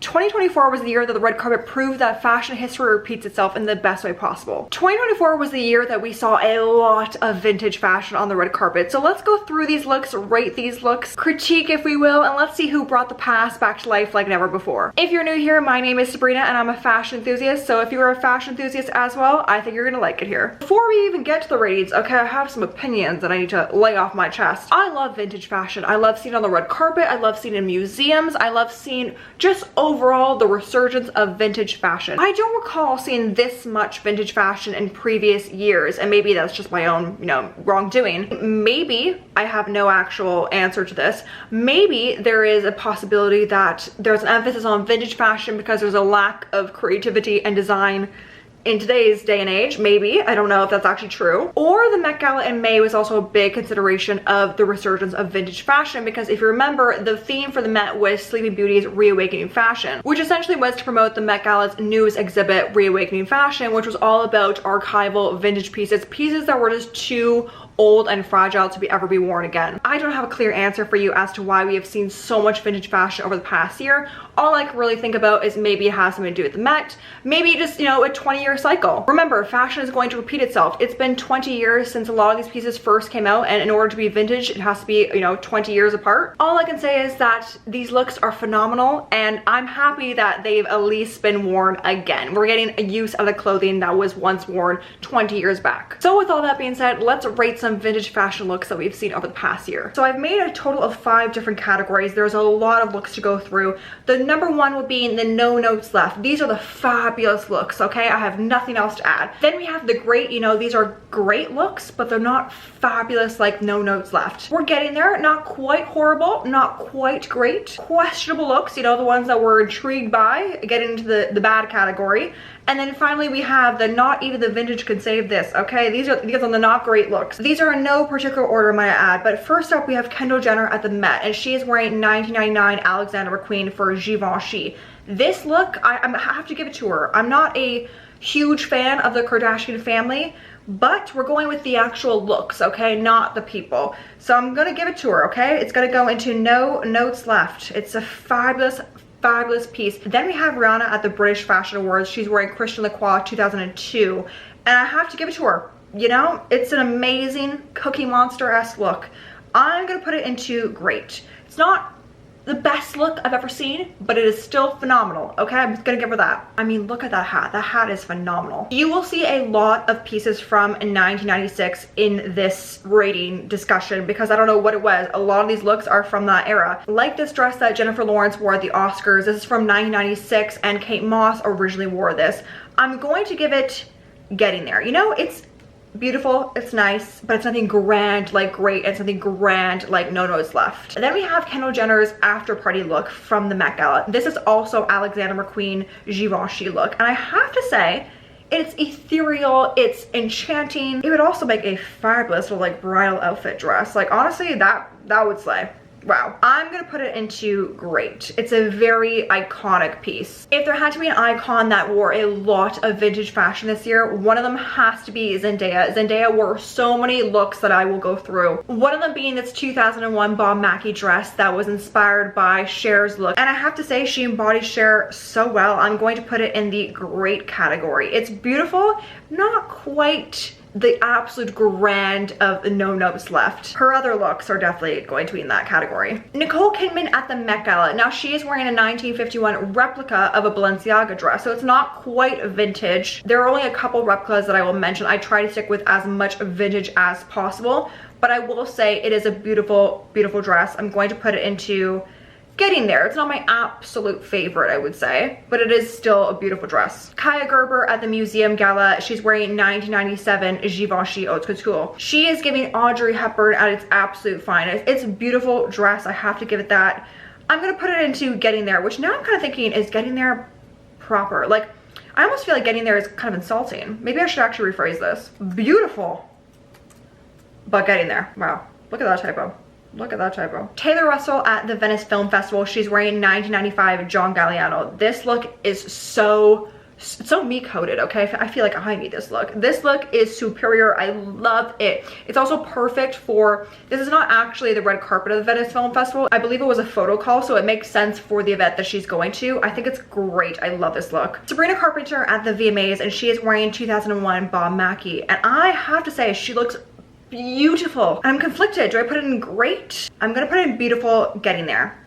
2024 was the year that the red carpet proved that fashion history repeats itself in the best way possible. 2024 was the year that we saw a lot of vintage fashion on the red carpet. So let's go through these looks, rate these looks, critique if we will, and let's see who brought the past back to life like never before. If you're new here, my name is Sabrina and I'm a fashion enthusiast. So if you're a fashion enthusiast as well, I think you're gonna like it here. Before we even get to the ratings, okay, I have some opinions that I need to lay off my chest. I love vintage fashion. I love seeing it on the red carpet. I love seeing it in museums. I love seeing just overall the resurgence of vintage fashion. I don't recall seeing this much vintage fashion in previous years, and maybe that's just my own, wrongdoing. Maybe I have no actual answer to this. Maybe there is a possibility that there's an emphasis on vintage fashion because there's a lack of creativity and design in today's day and age. Maybe, I don't know if that's actually true. Or the Met Gala in May was also a big consideration of the resurgence of vintage fashion, because if you remember, the theme for the Met was Sleeping Beauty's Reawakening Fashion, which essentially was to promote the Met Gala's newest exhibit, Reawakening Fashion, which was all about archival vintage pieces that were just too old and fragile to ever be worn again. I don't have a clear answer for you as to why we have seen so much vintage fashion over the past year. All I can really think about is maybe it has something to do with the Met, maybe just, a 20-year cycle. Remember, fashion is going to repeat itself. It's been 20 years since a lot of these pieces first came out, and in order to be vintage, it has to be, 20 years apart. All I can say is that these looks are phenomenal, and I'm happy that they've at least been worn again. We're getting a use of the clothing that was once worn 20 years back. So with all that being said, let's rate some vintage fashion looks that we've seen over the past year. So I've made a total of 5 different categories. There's a lot of looks to go through. The number one would be the no notes left. These are the fabulous looks, okay? I have nothing else to add. Then we have the great, these are great looks, but they're not fabulous like no notes left. We're getting there. Not quite horrible, not quite great. Questionable looks, the ones that we're intrigued by, getting into the bad category. And then finally we have the not even the vintage can save this, okay? These are the not great looks. These are in no particular order, might I add, but first up we have Kendall Jenner at the Met, and she is wearing 1999 Alexander McQueen for Givenchy. This look, I have to give it to her. I'm not a huge fan of the Kardashian family, but we're going with the actual looks, okay? Not the people. So I'm gonna give it to her, okay? It's gonna go into no notes left. It's a fabulous piece. Then we have Rihanna at the British Fashion Awards. She's wearing Christian Lacroix 2002, and I have to give it to her. It's an amazing Cookie Monster-esque look. I'm gonna put it into great. It's not the best look I've ever seen, but it is still phenomenal, okay? I'm just gonna give her that. I mean, look at that hat. That hat is phenomenal. You will see a lot of pieces from 1996 in this rating discussion because I don't know what it was. A lot of these looks are from that era. Like this dress that Jennifer Lawrence wore at the Oscars. This is from 1996 and Kate Moss originally wore this. I'm going to give it getting there. It's beautiful, it's nice, but it's nothing grand like great, and something grand like no notes left. And then we have Kendall Jenner's after party look from the Met Gala. This is also Alexander McQueen Givenchy look, and I have to say, it's ethereal, it's enchanting. It would also make a fabulous little bridal outfit dress. Honestly, that would slay. Wow. I'm gonna put it into great. It's a very iconic piece. If there had to be an icon that wore a lot of vintage fashion this year, one of them has to be Zendaya. Zendaya wore so many looks that I will go through. One of them being this 2001 Bob Mackie dress that was inspired by Cher's look. And I have to say, she embodies Cher so well. I'm going to put it in the great category. It's beautiful, not quite the absolute grand of the no notes left. Her other looks are definitely going to be in that category. Nicole Kidman at the Met Gala. Now she is wearing a 1951 replica of a Balenciaga dress, so it's not quite vintage. There are only a couple replicas that I will mention. I try to stick with as much vintage as possible, but I will say it is a beautiful, beautiful dress. I'm going to put it into getting there. It's not my absolute favorite, I would say, but it is still a beautiful dress. Kaya Gerber at the Museum Gala. She's wearing 1997 Givenchy Haute Couture. She is giving Audrey Hepburn at its absolute finest. It's a beautiful dress. I have to give it that. I'm gonna put it into getting there, which now I'm kind of thinking, is getting there proper? I almost feel like getting there is kind of insulting. Maybe I should actually rephrase this. Beautiful, but getting there. Wow, look at that typo. Look at that typo. Taylor Russell at the Venice Film Festival. She's wearing 1995 John Galliano. This look is so It's so me coded, okay? I feel like I need this look. This look is superior. I love it. It's also perfect for, this is not actually the red carpet of the Venice Film Festival. I believe it was a photo call, so it makes sense for the event that she's going to. I think it's great. I love this look. Sabrina Carpenter at the VMAs, and she is wearing 2001 Bob Mackie. And I have to say, she looks beautiful. I'm conflicted. Do I put it in great? I'm gonna put it in beautiful, getting there.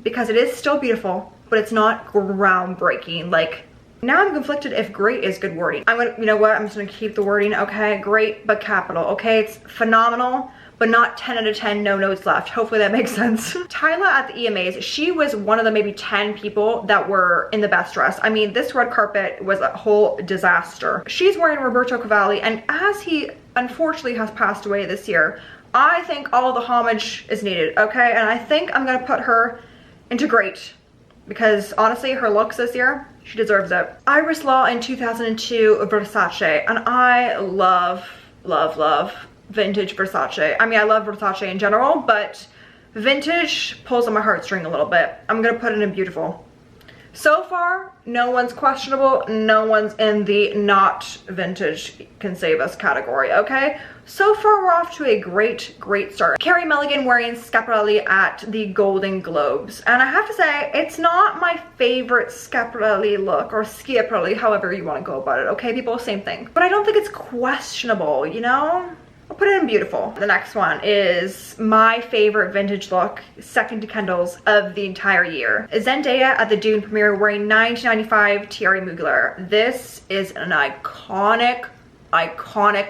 Because it is still beautiful, but it's not groundbreaking. Like, now I'm conflicted if great is good wording. I'm gonna, you know what, I'm just gonna keep the wording, okay? Great, but capital, okay? It's phenomenal, but not 10 out of 10, no notes left. Hopefully that makes sense. Tyla at the EMAs, she was one of the maybe 10 people that were in the best dress. I mean, this red carpet was a whole disaster. She's wearing Roberto Cavalli, and as he unfortunately has passed away this year, I think all the homage is needed, okay? And I think I'm gonna put her into great, because honestly, her looks this year, she deserves it. Iris Law in 2002 Versace, and I love, love, love vintage Versace. I mean, I love Versace in general, but vintage pulls on my heartstring a little bit. I'm gonna put it in beautiful. So far, no one's questionable, no one's in the not vintage can save us category, okay? So far, we're off to a great, great start. Carey Mulligan wearing Schiaparelli at the Golden Globes. And I have to say, it's not my favorite Schiaparelli look, or Schiaparelli, however you want to go about it, okay, people? Same thing. But I don't think it's questionable, you know? I'll put it in beautiful. The next one is my favorite vintage look, second to Kendall's, of the entire year. Zendaya at the Dune premiere wearing 1995 Thierry Mugler. This is an iconic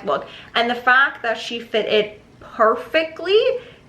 look. And the fact that she fit it perfectly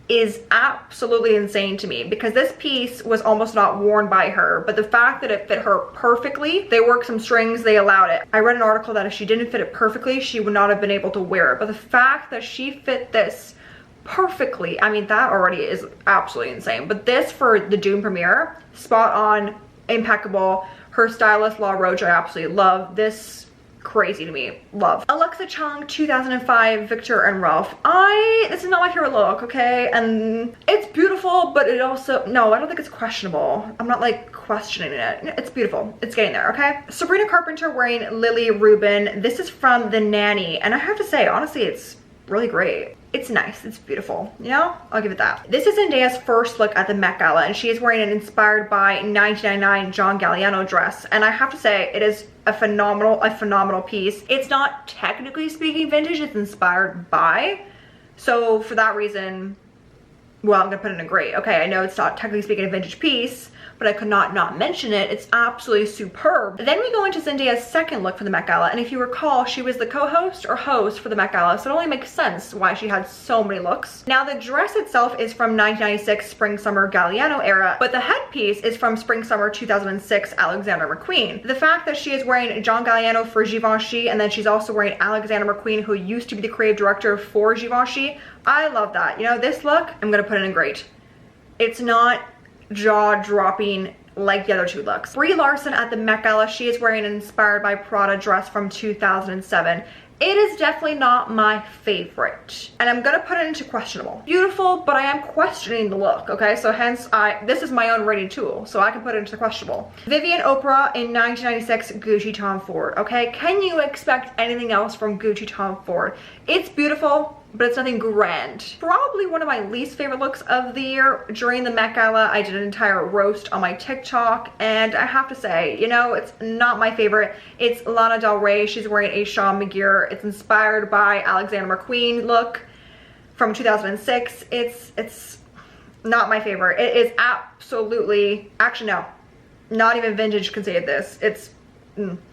is absolutely insane to me, because this piece was almost not worn by her, but the fact that it fit her perfectly, they worked some strings, they allowed it. I read an article that if she didn't fit it perfectly, she would not have been able to wear it, but the fact that she fit this perfectly, I mean, that already is absolutely insane. But this for the Dune premiere, spot on, impeccable. Her stylist La Roche, I absolutely love. This crazy to me, love. Alexa Chung 2005 Victor and Ralph. This is not my favorite look, okay? And it's beautiful, but it also, no, I don't think it's questionable. I'm not like questioning it. It's beautiful. It's getting there, okay? Sabrina Carpenter wearing Lily Rubin. This is from The Nanny, and I have to say, honestly, it's really great. It's nice, it's beautiful, you know? I'll give it that. This is Zendaya's first look at the Met Gala, and she is wearing an inspired by 1999 John Galliano dress. And I have to say, it is a phenomenal piece. It's not technically speaking vintage, it's inspired by. So for that reason, well, I'm gonna put it in a great. Okay, I know it's not technically speaking a vintage piece, but I could not mention it. It's absolutely superb. Then we go into Zendaya's second look for the Met Gala, and if you recall, she was the co-host or host for the Met Gala, so it only makes sense why she had so many looks. Now, the dress itself is from 1996 Spring-Summer Galliano era, but the headpiece is from Spring-Summer 2006 Alexander McQueen. The fact that she is wearing John Galliano for Givenchy, and then she's also wearing Alexander McQueen, who used to be the creative director for Givenchy, I love that. You know, this look, I'm gonna put it in great. It's not jaw-dropping like the other two looks. Brie Larson at the Met Gala, she is wearing an inspired by Prada dress from 2007. It is definitely not my favorite, and I'm gonna put it into questionable. Beautiful, but I am questioning the look, okay? So hence, this is my own rating tool, so I can put it into questionable. Vivian Oprah in 1996 Gucci Tom Ford, okay? Can you expect anything else from Gucci Tom Ford? It's beautiful, but it's nothing grand. Probably one of my least favorite looks of the year. During the Met Gala, I did an entire roast on my TikTok, and I have to say, you know, it's not my favorite. It's Lana Del Rey. She's wearing a Sean McGear. It's inspired by Alexander McQueen look from 2006. It's not my favorite. It is absolutely, actually no, not even vintage can say this. It's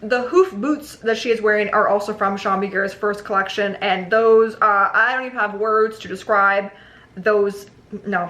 the hoof boots that she is wearing are also from Sean McGear's first collection, and those I don't even have words to describe those. No,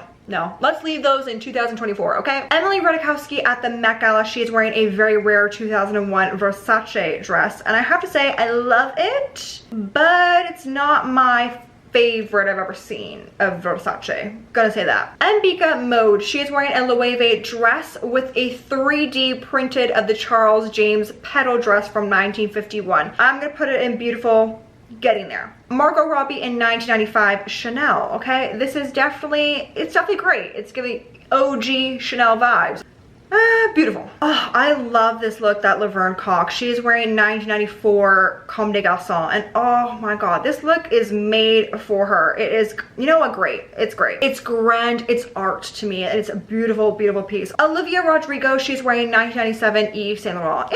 let's leave those in 2024, okay? Emily Ratajkowski at the Met Gala, she is wearing a very rare 2001 Versace dress, and I have to say I love it, but it's not my favorite I've ever seen of Versace. Gonna say that. Ambika Mode, she is wearing a Loewe dress with a 3D printed of the Charles James petal dress from 1951. I'm gonna put it in beautiful, getting there. Margot Robbie in 1995 Chanel, okay? This is definitely, it's definitely great. It's giving OG Chanel vibes. Beautiful. Oh, I love this look that Laverne Cox. She is wearing 1994 Comme des Garçons, and oh my god, this look is made for her. It is, you know what, great. It's great. It's grand. It's art to me, and it's a beautiful, beautiful piece. Olivia Rodrigo, she's wearing 1997 Yves Saint Laurent.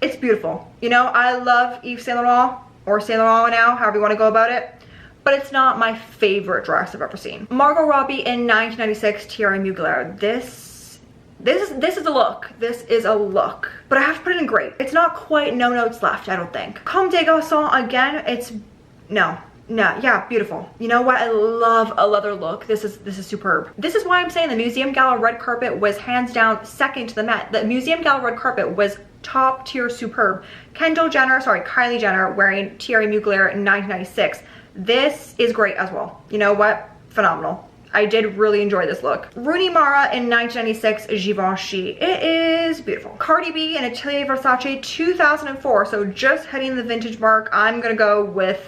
It's beautiful. You know, I love Yves Saint Laurent, or Saint Laurent now, however you want to go about it. But it's not my favorite dress I've ever seen. Margot Robbie in 1996 Thierry Mugler. This is a look. This is a look. But I have to put it in great. It's not quite no notes left, I don't think. Comme des Garçons, again, it's no, yeah, beautiful. You know what? I love a leather look. This is superb. This is why I'm saying the Museum Gala red carpet was hands down second to the Met. The Museum Gala red carpet was top tier superb. Kylie Jenner wearing Thierry Mugler in 1996. This is great as well. You know what? Phenomenal. I did really enjoy this look. Rooney Mara in 1996 Givenchy. It is beautiful. Cardi B in Atelier Versace 2004. So just hitting the vintage mark. I'm gonna go with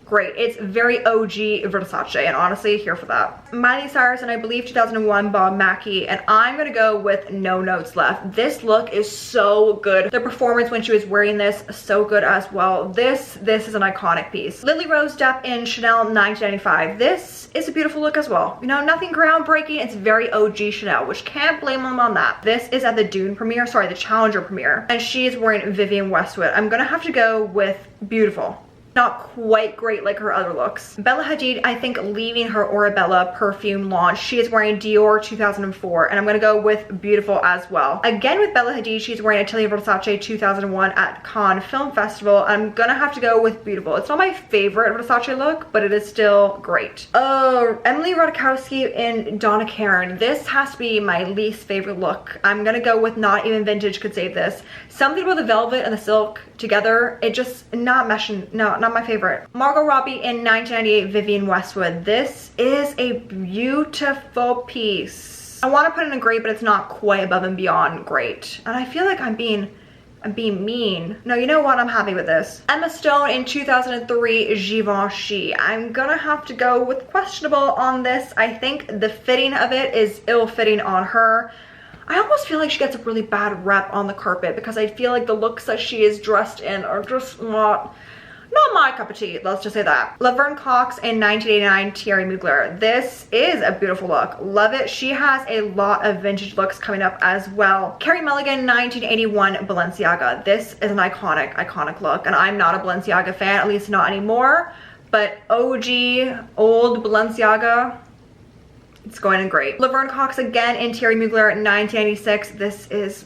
great. It's very OG Versace, and honestly, here for that. Miley Cyrus and I believe 2001 Bob Mackie, and I'm gonna go with no notes left. This look is so good. The performance when she was wearing this, so good as well. This is an iconic piece. Lily Rose Depp in Chanel 1995. This is a beautiful look as well. You know, nothing groundbreaking. It's very OG Chanel, which can't blame them on that. This is at the Dune premiere, sorry, the Challenger premiere, and she is wearing Vivienne Westwood. I'm gonna have to go with beautiful. Not quite great like her other looks. Bella Hadid, I think, leaving her Orabella perfume launch. She is wearing Dior 2004, and I'm gonna go with beautiful as well. Again with Bella Hadid, she's wearing Atelier Versace 2001 at Cannes Film Festival. I'm gonna have to go with beautiful. It's not my favorite Versace look, but it is still great. Oh, Emily Ratajkowski in Donna Karan. This has to be my least favorite look. I'm gonna go with not even vintage could save this. Something with the velvet and the silk together, it just not meshing. No, not my favorite. Margot Robbie in 1998 Vivienne Westwood. This is a beautiful piece. I want to put it in great, but it's not quite above and beyond great. And I feel like I'm being mean. No, you know what? I'm happy with this. Emma Stone in 2003 Givenchy. I'm gonna have to go with questionable on this. I think the fitting of it is ill-fitting on her. I almost feel like she gets a really bad rep on the carpet because I feel like the looks that she is dressed in are just not my cup of tea, let's just say that. Laverne Cox in 1989 Thierry Mugler. This is a beautiful look. Love it. She has a lot of vintage looks coming up as well. Carey Mulligan 1981 Balenciaga. This is an iconic look, and I'm not a Balenciaga fan, at least not anymore, but OG old Balenciaga, it's going in great. Laverne Cox again in Thierry Mugler in 1996. This is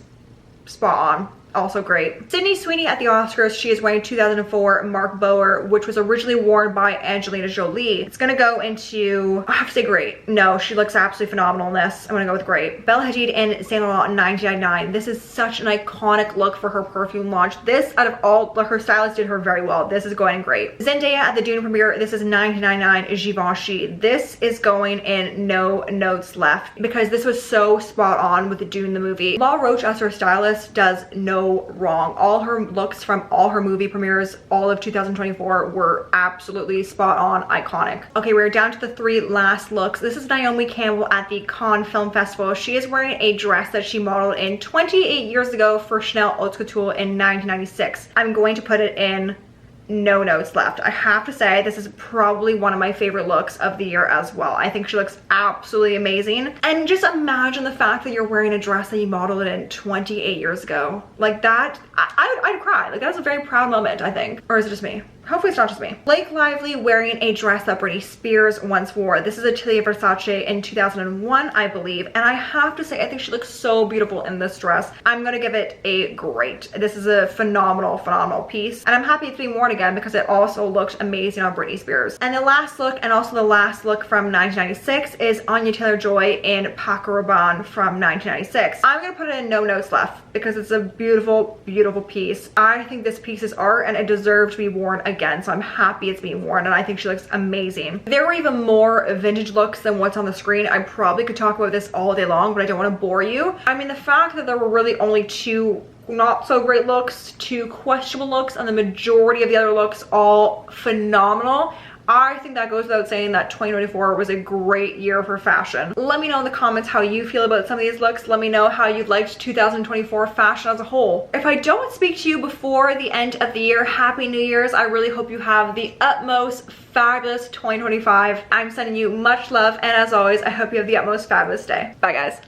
spot on. Also great. Sydney Sweeney at the Oscars. She is wearing 2004 Marc Boer, which was originally worn by Angelina Jolie. It's gonna go into, I have to say great. No, she looks absolutely phenomenal in this. I'm gonna go with great. Bella Hadid in Saint Laurent in 1999. This is such an iconic look for her perfume launch. This, out of all, her stylist did her very well. This is going in great. Zendaya at the Dune premiere. This is 1999 Givenchy. This is going in no notes left because this was so spot on with the Dune the movie. Laura Roach as her stylist does no wrong. All her looks from all her movie premieres all of 2024 were absolutely spot on, iconic. Okay, we're down to the three last looks. This is Naomi Campbell at the Cannes Film Festival. She is wearing a dress that she modeled in 28 years ago for Chanel Haute Couture in 1996. I'm going to put it in no notes left. I have to say this is probably one of my favorite looks of the year as well. I think she looks absolutely amazing. And just imagine the fact that you're wearing a dress that you modeled in 28 years ago. Like that, I'd cry. Like that was a very proud moment, I think. Or is it just me? Hopefully it's not just me. Blake Lively wearing a dress that Britney Spears once wore. This is Atelier Versace in 2001, I believe. And I have to say, I think she looks so beautiful in this dress. I'm gonna give it a great. This is a phenomenal piece. And I'm happy it's being worn again because it also looked amazing on Britney Spears. And the last look, and also the last look from 1996, is Anya Taylor-Joy in Paco Rabanne from 1996. I'm gonna put it in no notes left because it's a beautiful piece. I think this piece is art and it deserved to be worn again, so I'm happy it's being worn, and I think she looks amazing. There were even more vintage looks than what's on the screen. I probably could talk about this all day long, but I don't want to bore you. I mean, the fact that there were really only two not so great looks, two questionable looks, and the majority of the other looks all phenomenal, I think that goes without saying that 2024 was a great year for fashion. Let me know in the comments how you feel about some of these looks. Let me know how you liked 2024 fashion as a whole. If I don't speak to you before the end of the year, Happy New Year's. I really hope you have the utmost fabulous 2025. I'm sending you much love, and as always, I hope you have the utmost fabulous day. Bye guys.